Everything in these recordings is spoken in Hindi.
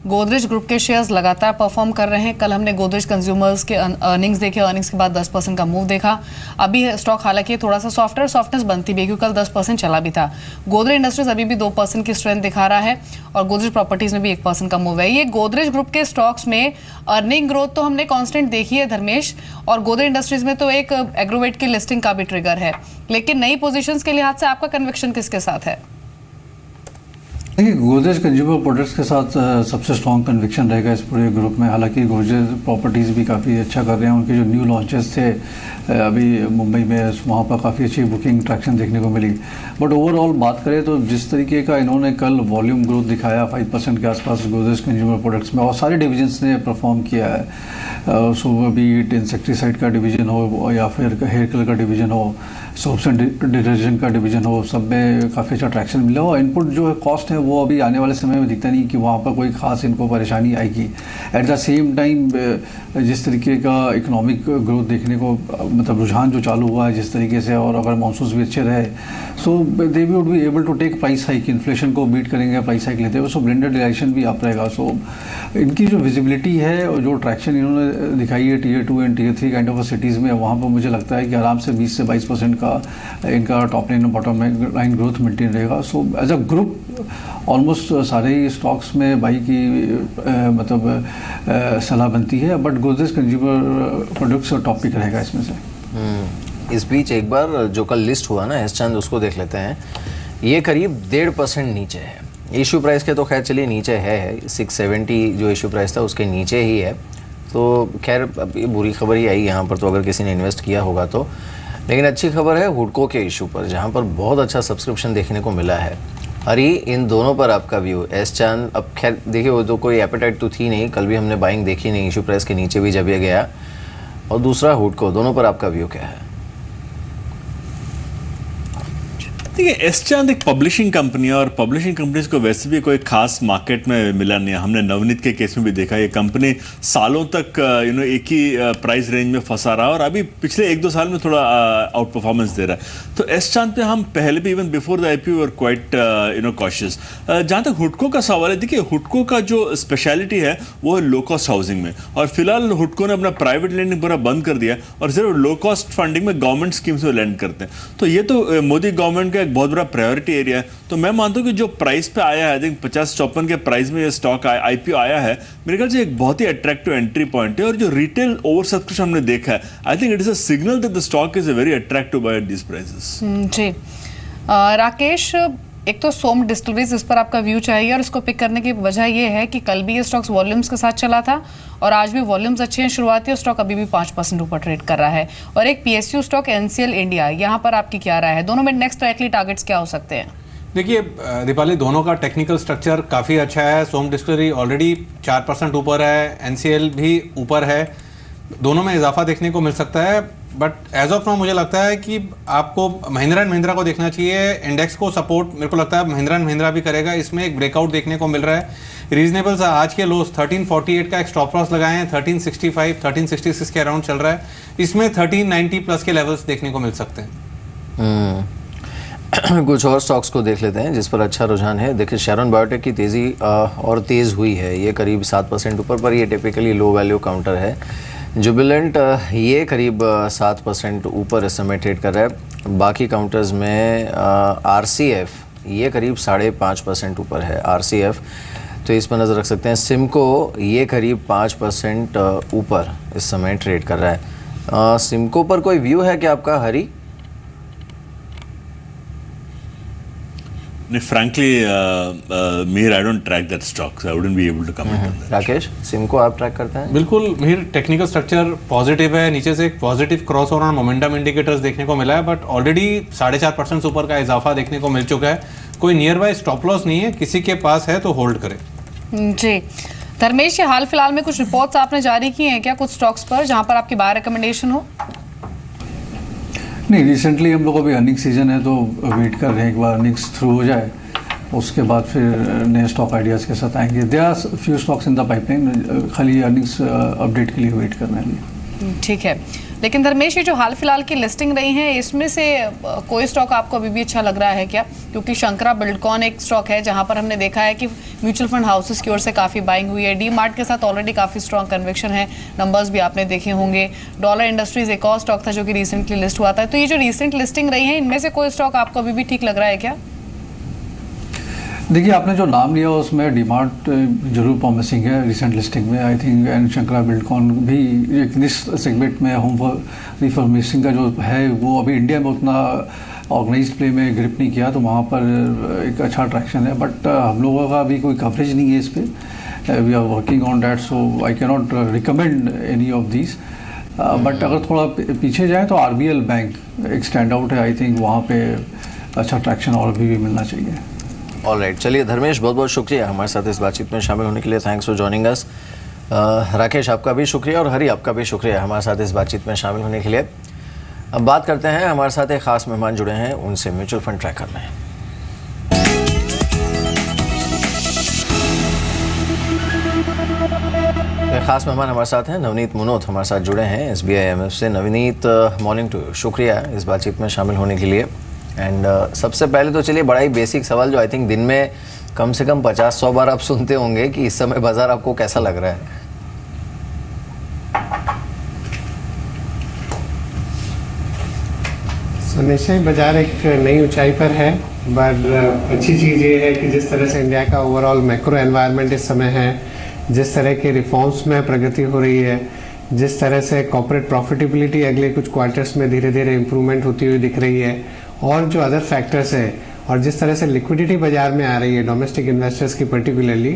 गोदरेज ग्रुप के शेयर्स लगातार परफॉर्म कर रहे हैं। कल हमने गोदरेज कंज्यूमर्स के अर्निंग्स देखे, अर्निंग्स के बाद 10% का मूव देखा। अभी स्टॉक हालांकि थोड़ा सा सॉफ्टनेस बनती भी, क्योंकि कल 10% चला भी था। गोदरेज इंडस्ट्रीज अभी भी 2% की स्ट्रेंथ दिखा रहा है और गोदरेज प्रॉपर्टीज में भी 1% का मूव है। ये गोदरेज ग्रुप के स्टॉक्स में अर्निंग ग्रोथ तो हमने कांस्टेंट देखी है धर्मेश, और गोदरेज इंडस्ट्रीज में तो एक एग्रोवेट की लिस्टिंग का भी ट्रिगर है, लेकिन नई पोजीशंस के लिहाज से आपका कन्विक्शन किसके साथ है? देखिए, गोदरेज कंज्यूमर प्रोडक्ट्स के साथ सबसे स्ट्रॉन्ग कन्विक्शन रहेगा इस पूरे ग्रुप में। हालांकि गोदरेज प्रॉपर्टीज़ भी काफ़ी अच्छा कर रहे हैं। उनके जो न्यू लॉन्चेस थे अभी मुंबई में, वहाँ पर काफ़ी अच्छी बुकिंग ट्रैक्शन देखने को मिली। बट ओवरऑल बात करें तो जिस तरीके का इन्होंने कल वॉल्यूम ग्रोथ दिखाया 5% के आसपास गोदरेज कंज्यूमर प्रोडक्ट्स में, और सारे डिविजन्स ने परफॉर्म किया है। सो अभी इंसेक्टिसाइड का डिवीजन हो या फिर हेयर कलर का डिवीजन हो, सोप्स एंड डिटर्जेंट का डिवीजन हो, सब में काफ़ी अच्छा ट्रैक्शन मिला। और इनपुट जो है कॉस्ट है वो अभी आने वाले समय में दिखता नहीं कि वहाँ पर कोई ख़ास इनको परेशानी आएगी। एट द सेम टाइम जिस तरीके का इकोनॉमिक ग्रोथ देखने को, मतलब रुझान जो चालू हुआ है जिस तरीके से, और अगर मानसून भी अच्छे रहे, so they would be able to take price hike, inflation को बीट करेंगे प्राइस हाइक लेते हुए। सो ब्लेंडेड रिलेशन भी अप रहेगा। सो इनकी जो विजिबिलिटी है और जो ट्रैक्शन इन्होंने दिखाई है Tier 2 and Tier 3 kind of cities में, वहाँ पर मुझे लगता है कि आराम से 20 से 22% का इनका टॉप लाइन और बॉटम लाइन ग्रोथ मेंटेन रहेगा। So as a group almost सारे ही स्टॉक्स में बाई की मतलब सलाह बनती है। But Godrej consumer products top pick रहेगा इसमें से। इस बीच एक बार जो कल लिस्ट हुआ ना एसचैंद, उसको देख लेते हैं। ये करीब 1.5% नीचे है। इशू प्राइस के तो खैर चलिए नीचे है, 670 जो इशू प्राइस था उसके नीचे ही है। तो खैर अब ये बुरी खबर ही आई यहाँ पर, तो अगर किसी ने इन्वेस्ट किया होगा तो। लेकिन अच्छी खबर है हुडको के इशू पर, जहाँ पर बहुत अच्छा सब्सक्रिप्शन देखने को मिला है। हरी, इन दोनों पर आपका व्यू? एसचैंद अब खैर देखिए वो तो कोई एपेटाइट तो थी नहीं, कल भी हमने बाइंग देखी नहीं इशू प्राइस के नीचे भी जब ये गया, और दूसरा हुडको, दोनों पर आपका व्यू क्या है? देखिए, एसचैंद एक पब्लिशिंग कंपनी है और पब्लिशिंग कंपनीज को वैसे भी कोई खास मार्केट में मिला नहीं है। हमने नवनीत के केस में भी देखा, ये कंपनी सालों तक एक ही प्राइस रेंज में फंसा रहा और अभी पिछले 1-2 साल में थोड़ा आउट परफॉर्मेंस दे रहा है। तो एसचैंद पे हम पहले भी even before the IPO were quite cautious. जहाँ तक हुडको का सवाल है, देखिए हुडको का जो स्पेशलिटी है वो है लो कॉस्ट हाउसिंग में, और फिलहाल हुडको ने अपना प्राइवेट लैंडिंग पूरा बंद कर दिया और सिर्फ लो कॉस्ट फंडिंग में गवर्नमेंट स्कीम्स में लैंड करते हैं। तो ये तो मोदी गवर्नमेंट का एक बहुत बड़ा प्रायोरिटी एरिया है। तो मैं मानता हूं कि जो प्राइस पे आया है, आई थिंक 50-54 के प्राइस में ये स्टॉक IPO आया है, मेरे ख्याल से एक बहुत ही अट्रैक्टिव एंट्री पॉइंट है। और जो रिटेल ओवर सब्सक्रिप्शन हमने देखा है, I think it is a signal that the stock is a very attractive buy at this prices. जी राकेश, एक तो सोम डिस्टिलरीज, इस पर आपका व्यू चाहिए, और इसको पिक करने की वजह ये है कि कल भी ये स्टॉक्स वॉल्यूम्स के साथ चला था और आज भी वॉल्यूम्स अच्छे हैं। शुरुआती और स्टॉक अभी भी 5% ऊपर ट्रेड कर रहा है। और एक PSU स्टॉक NCL इंडिया, यहाँ पर आपकी क्या राय है? दोनों में नेक्स्ट लाइकली टारगेट्स क्या हो सकते हैं? देखिए दीपाली, दोनों का टेक्निकल स्ट्रक्चर काफ़ी अच्छा है। सोम डिस्टिलरी ऑलरेडी 4% ऊपर है, NCL भी ऊपर है, दोनों में इजाफा देखने को मिल सकता है। बट एज ऑफ नाउ मुझे लगता है कि आपको महिंद्रा एंड महिंद्रा को देखना चाहिए। इंडेक्स को सपोर्ट मेरे को लगता है महिंद्रा एंड महिंद्रा भी करेगा। इसमें एक ब्रेकआउट देखने को मिल रहा है। रीजनेबल सा आज के लोस 1348 का एक स्टॉप लॉस लगाए हैं, 1365 1366 के अराउंड चल रहा है। इसमें 1390 प्लस के लेवल्स देखने को मिल सकते हैं। कुछ और स्टॉक्स को देख लेते हैं जिस पर अच्छा रुझान है। देखिए शेरॉन बायोटेक की तेज़ी और तेज़ हुई है, ये करीब 7% ऊपर, पर ये टिपिकली लो वैल्यू काउंटर है। जुबिलेंट ये करीब 7% ऊपर इस समय ट्रेड कर रहा है। बाकी काउंटर्स में RCF ये करीब 5.5% ऊपर है RCF, तो इस पर नज़र रख सकते हैं। सिमको ये करीब 5% ऊपर इस समय ट्रेड कर रहा है। सिमको पर कोई व्यू है क्या आपका हरी? Frankly, Mihir, I don't track that stock, so I wouldn't be able to comment on that. Rakesh, Simco आप ट्रैक करते हैं? बिल्कुल मिहिर, टेक्निकल स्ट्रक्चर पॉजिटिव है, नीचे से एक पॉजिटिव क्रॉस ओवर और मोमेंटम इंडिकेटर्स देखने को मिला है, बट ऑलरेडी 4.5% ऊपर का इजाफा देखने को मिल चुका है। कोई नियर बाय स्टॉप लॉस नहीं है, किसी के पास है तो होल्ड करें। जी धर्मेश, ये हाल फिलहाल में कुछ रिपोर्ट्स आपने जारी की हैं क्या कुछ स्टॉक्स पर, जहां पर आपकी बाय रिकमेंडेशन हो? नहीं, रिसेंटली हम लोग अभी अर्निंग सीजन है तो वेट कर रहे हैं एक बार अर्निंग्स थ्रू हो जाए, उसके बाद फिर नए स्टॉक आइडियाज़ के साथ आएंगे। There are few stocks in the pipeline, खाली अर्निंग्स अपडेट के लिए वेट करने के लिए। ठीक है। लेकिन धर्मेश, ये जो हाल फिलहाल की लिस्टिंग रही है, इसमें से कोई स्टॉक आपको अभी भी अच्छा लग रहा है क्या? क्योंकि शंकरा बिल्डकॉन एक स्टॉक है जहां पर हमने देखा है कि म्यूचुअल फंड हाउसेस की ओर से काफ़ी बाइंग हुई है। डी मार्ट के साथ ऑलरेडी काफ़ी स्ट्रॉन्ग कन्विक्शन है, नंबर्स भी आपने देखे होंगे। डॉलर इंडस्ट्रीज एक और स्टॉक था जो कि रिसेंटली लिस्ट हुआ था। तो ये जो रिसेंट लिस्टिंग रही है, इनमें से कोई स्टॉक आपको अभी भी ठीक लग रहा है क्या? देखिए, आपने जो नाम लिया उसमें डीमार्ट जरूर प्रॉमिसिंग है रिसेंट लिस्टिंग में, I think. And Shankara Buildcon भी एक निश सेगमेंट में होम रिफॉर्मेशन का जो है वो अभी इंडिया में उतना ऑर्गेनाइज्ड प्ले में ग्रिप नहीं किया, तो वहाँ पर एक अच्छा अट्रैक्शन है। बट हम लोगों का अभी कोई कवरेज नहीं है इस पर। We are working on that, so I can not recommend any of these. But अगर थोड़ा पीछे जाए तो आरबीएल बैंक एक स्टैंड आउट है, आई थिंक वहाँ पे अच्छा अट्रैक्शन और भी मिलना चाहिए। ऑलराइट, चलिए धर्मेश, बहुत बहुत शुक्रिया हमारे साथ इस बातचीत में शामिल होने के लिए। Thanks for joining us. Rakesh, आपका भी शुक्रिया, और हरी, आपका भी शुक्रिया हमारे साथ इस बातचीत में शामिल होने के लिए। अब बात करते हैं, हमारे साथ एक खास मेहमान जुड़े हैं, उनसे म्यूचुअल फंड ट्रैकर में। एक खास मेहमान हमारे साथ हैं, नवनीत मुनोत हमारे साथ जुड़े हैं SBI IMF से। नवनीत, मॉर्निंग टू यू, शुक्रिया इस बातचीत में शामिल होने के लिए। एंड सबसे पहले तो चलिए बड़ा ही बेसिक सवाल जो आई थिंक दिन में कम से कम 50-100 बार आप सुनते होंगे कि इस समय बाजार आपको कैसा लग रहा है? निश्चय बाजार एक नई ऊंचाई पर है, बट अच्छी चीज़ ये है कि जिस तरह से इंडिया का ओवरऑल मैक्रो एनवायरनमेंट इस समय है, जिस तरह के रिफॉर्म्स में प्रगति हो रही है, जिस तरह से कॉर्पोरेट प्रॉफिटेबिलिटी अगले कुछ क्वार्टर्स में धीरे धीरे इम्प्रूवमेंट होती हुई दिख रही है, और जो अदर फैक्टर्स है, और जिस तरह से लिक्विडिटी बाजार में आ रही है डोमेस्टिक इन्वेस्टर्स की पर्टिकुलरली,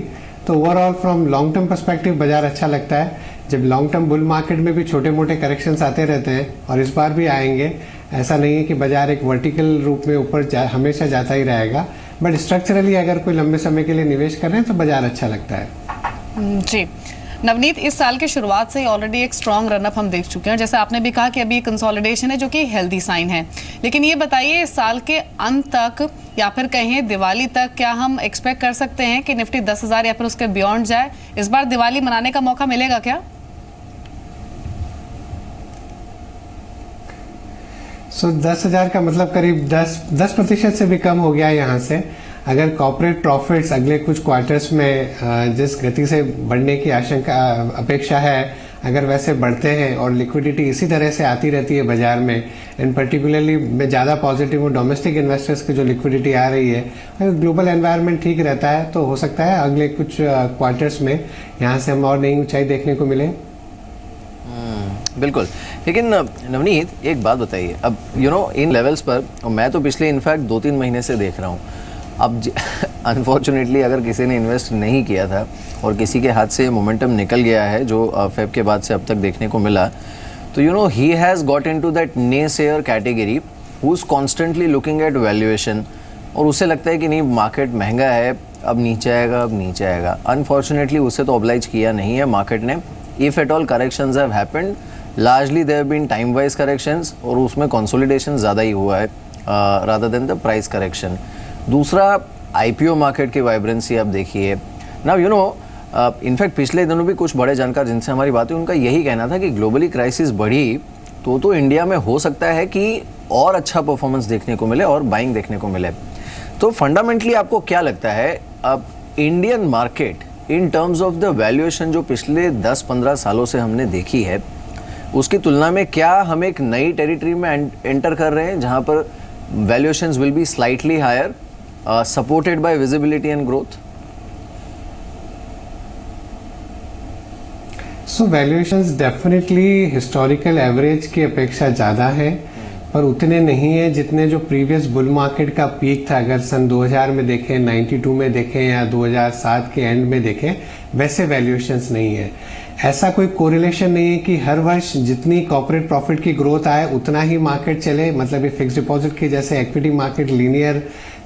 तो overall from long term perspective बाजार अच्छा लगता है। जब लॉन्ग टर्म बुल मार्केट में भी छोटे मोटे करेक्शंस आते रहते हैं, और इस बार भी आएंगे, ऐसा नहीं है कि बाजार एक वर्टिकल रूप में ऊपर हमेशा जाता ही रहेगा, बट स्ट्रक्चरली अगर कोई लंबे समय के लिए निवेश कर रहे हैं तो बाजार अच्छा लगता है। जी नवनीत, इस साल की शुरुआत से ही ऑलरेडी एक स्ट्रॉन्ग रनअप हम देख चुके हैं। जैसे आपने भी कहा कि अभी कंसोलिडेशन है जो कि हेल्दी साइन है, लेकिन ये बताइए इस साल के अंत तक या फिर कहें दिवाली तक क्या हम एक्सपेक्ट कर सकते हैं कि निफ्टी 10,000 या फिर उसके बियॉन्ड जाए? इस बार दिवाली मनाने का मौका मिलेगा क्या? सो 10,000 का मतलब करीब 10% से भी कम हो गया यहाँ से। अगर कॉर्पोरेट प्रॉफिट्स अगले कुछ क्वार्टर्स में जिस गति से बढ़ने की अपेक्षा है, अगर वैसे बढ़ते हैं और लिक्विडिटी इसी तरह से आती रहती है बाजार में, एंड पर्टिकुलरली मैं ज़्यादा पॉजिटिव हूँ डोमेस्टिक इन्वेस्टर्स की जो लिक्विडिटी आ रही है, अगर ग्लोबल एनवायरनमेंट ठीक रहता है तो हो सकता है अगले कुछ क्वार्टर्स में यहाँ से हम और नई ऊंचाई देखने को मिले। बिल्कुल, लेकिन नवनीत एक बात बताइए, अब इन लेवल्स पर, और मैं तो पिछले इनफैक्ट 2-3 महीने से देख रहा हूँ, अब अनफॉर्चुनेटली अगर किसी ने इन्वेस्ट नहीं किया था और किसी के हाथ से मोमेंटम निकल गया है जो फेब के बाद से अब तक देखने को मिला, तो he has got into that naysayer category who is constantly looking at valuation, और उसे लगता है कि नहीं मार्केट महंगा है, अब नीचे आएगा, अब नीचे आएगा। अनफॉर्चुनेटली उसे तो ऑब्लाइज किया नहीं है मार्केट ने। If at all corrections have happened, largely there been time wise corrections, और उसमें कंसोलिडेशन ज़्यादा ही हुआ है rather than the price correction. दूसरा, IPO मार्केट की वाइब्रेंसी आप देखिए। नाउ इनफैक्ट पिछले दिनों भी कुछ बड़े जानकार जिनसे हमारी बात हुई, उनका यही कहना था कि ग्लोबली क्राइसिस बढ़ी तो इंडिया में हो सकता है कि और अच्छा परफॉर्मेंस देखने को मिले और बाइंग देखने को मिले। तो फंडामेंटली आपको क्या लगता है, अब Indian market in terms of the valuation जो पिछले 10-15 सालों से हमने देखी है, उसकी तुलना में क्या हम एक नई टेरिटरी में एंटर कर रहे हैं जहां पर valuations will be slightly higher, supported by visibility and growth? So valuations definitely historical average की अपेक्षा ज़्यादा है, पर उतने नहीं है जितने जो प्रीवियस बुल मार्केट का पीक था। अगर सन 2000 में देखें, 92 में देखें, या 2007 के एंड में देखें, वैसे वैल्यूएशंस नहीं है। ऐसा कोई कोरिलेशन नहीं है कि हर वर्ष जितनी कॉर्पोरेट प्रॉफिट की ग्रोथ आए उतना ही मार्केट चले, मतलब ये फिक्स डिपॉजिट की जैसे इक्विटी मार्केट लीनियर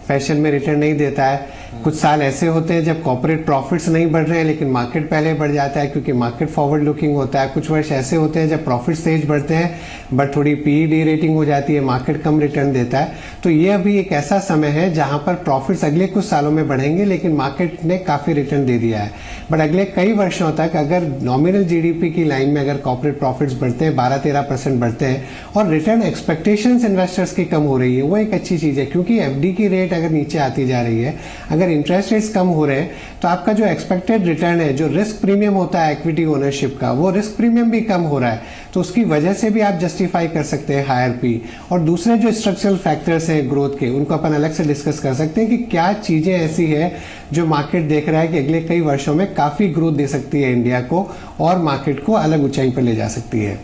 फैशन में रिटर्न नहीं देता है। कुछ साल ऐसे होते हैं जब कॉर्पोरेट प्रॉफिट्स नहीं बढ़ रहे हैं लेकिन मार्केट पहले बढ़ जाता है क्योंकि मार्केट फॉरवर्ड लुकिंग होता है। कुछ वर्ष ऐसे होते हैं जब प्रॉफिट्स तेज बढ़ते हैं बट थोड़ी पीई डी रेटिंग हो जाती है, मार्केट कम रिटर्न देता है। तो ये अभी एक ऐसा समय है जहां पर प्रॉफिट्स अगले कुछ सालों में बढ़ेंगे लेकिन मार्केट ने काफ़ी रिटर्न दे दिया है। बट अगले कई वर्षों तक अगर नॉमिनल जीडीपी की लाइन में अगर कॉर्पोरेट प्रॉफिट्स बढ़ते हैं 12-13% बढ़ते हैं और रिटर्न एक्सपेक्टेशंस इन्वेस्टर्स की कम हो रही है, वो एक अच्छी चीज़ है क्योंकि एफडी की रेट अगर नीचे आती जा रही है, अगर इंटरेस्ट रेट्स कम हो रहे हैं तो आपका जो एक्सपेक्टेड रिटर्न है, जो रिस्क प्रीमियम होता है इक्विटी ओनरशिप का, वो रिस्क प्रीमियम भी कम हो रहा है। तो उसकी वजह से भी आप जस्टिफाई कर सकते हैं हायर पी। और दूसरे जो स्ट्रक्चरल फैक्टर्स हैं ग्रोथ के, उनको अपन अलग से डिस्कस कर सकते हैं कि क्या चीज़ें ऐसी है जो मार्केट देख रहा है कि अगले कई वर्षों में काफ़ी ग्रोथ दे सकती है इंडिया को और मार्केट को अलग ऊंचाई पर ले जा सकती है।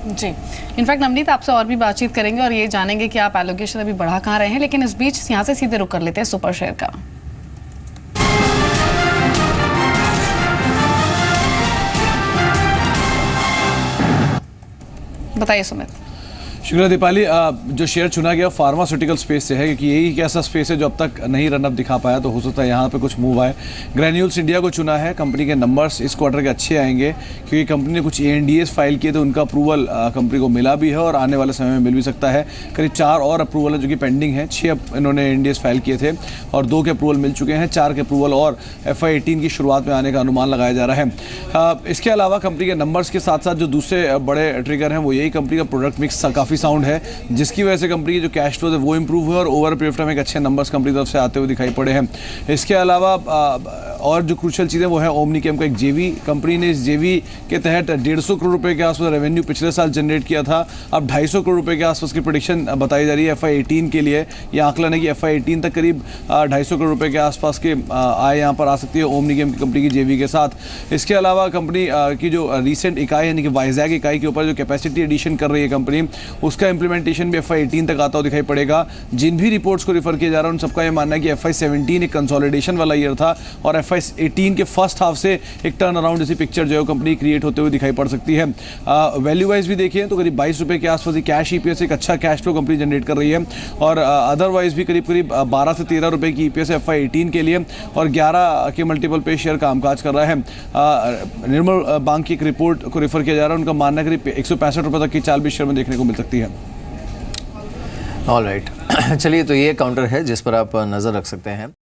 जी, इनफैक्ट नवनीत आपसे और भी बातचीत करेंगे और ये जानेंगे कि आप एलोकेशन अभी बढ़ा कहाँ रहे हैं, लेकिन इस बीच यहाँ से सीधे रुक कर लेते हैं सुपर शेयर का। बताइए सुमित। शुक्रिया दीपाली। जो शेयर चुना गया फार्मास्यूटिकल स्पेस से है क्योंकि यही एक ऐसा स्पेस है जो अब तक नहीं रनअप दिखा पाया, तो हो सकता है यहाँ पे कुछ मूव आए। ग्रैन्यूल्स इंडिया को चुना है, कंपनी के नंबर्स इस क्वार्टर के अच्छे आएंगे क्योंकि कंपनी ने कुछ ANDAs फाइल किए थे, उनका अप्रूवल कंपनी को मिला भी है और आने वाले समय में मिल भी सकता है। करीब 4 और अप्रूवल है जो कि पेंडिंग है। 6 इन्होंने ANDAs फाइल किए थे और 2 के अप्रूवल मिल चुके हैं। 4 के अप्रूवल और FY18 की शुरुआत में आने का अनुमान लगाया जा रहा है। इसके अलावा कंपनी के नंबर्स के साथ साथ जो दूसरे बड़े ट्रिगर हैं वो यही कंपनी का प्रोडक्ट मिक्स काफ़ी साउंड है, जिसकी वजह से कंपनी की जो कैश फ्लो है वो इंप्रूव हुए और ओवर पीरियड ऑफ टाइम एक अच्छे नंबर्स कंपनी तरफ से आते हुए दिखाई पड़े हैं। इसके अलावा और जो क्रूशियल चीज़ें वो है ओमनीकेम का एक जेवी। कंपनी ने इस जेवी के तहत 150 करोड़ रुपए के आसपास रेवेन्यू पिछले साल जनरेट किया था। अब 250 करोड़ रुपए के आसपास की प्रेडिक्शन बताई जा रही है FY18 के लिए। यह आंकलन है कि FY18 तक करीब 250 करोड़ रुपए के आसपास के आय यहाँ पर आ सकती है ओमनीकेम की कंपनी की जेवी के साथ। इसके अलावा कंपनी की जो रिसेंट इकाई यानी कि वाइजैग इकाई के ऊपर जो कैपेसिटी एडिशन कर रही है कंपनी, उसका इंप्लीमेंटेशन भी FY18 तक आता हुआ दिखाई पड़ेगा। जिन भी रिपोर्ट्स को रेफर किया जा रहा है उन सबका यह मानना है कि FY17 एक कंसोलिडेशन वाला ईयर था और FY18 के फर्स्ट हाफ से एक टर्न अराउंड जैसी पिक्चर जो है कंपनी क्रिएट होते हुए दिखाई पड़ सकती है। वैल्यू वाइज भी देखिए तो करीब 22 रुपए के आसपास कैश EPS एक अच्छा कैश फ्लो कंपनी जनरेट कर रही है और अदरवाइज भी करीब 12 से 13 रुपए की EPS FY18 के लिए और 11 के मल्टीपल पे शेयर कामकाज कर रहा है। निर्मल बैंक की एक रिपोर्ट को रेफर किया जा रहा है, उनका मानना है करीब 165 रुपए तक की चाल भी शेयर में देखने को मिल सकती है। ऑल राइट, चलिए तो ये काउंटर है जिस पर आप नज़र रख सकते हैं।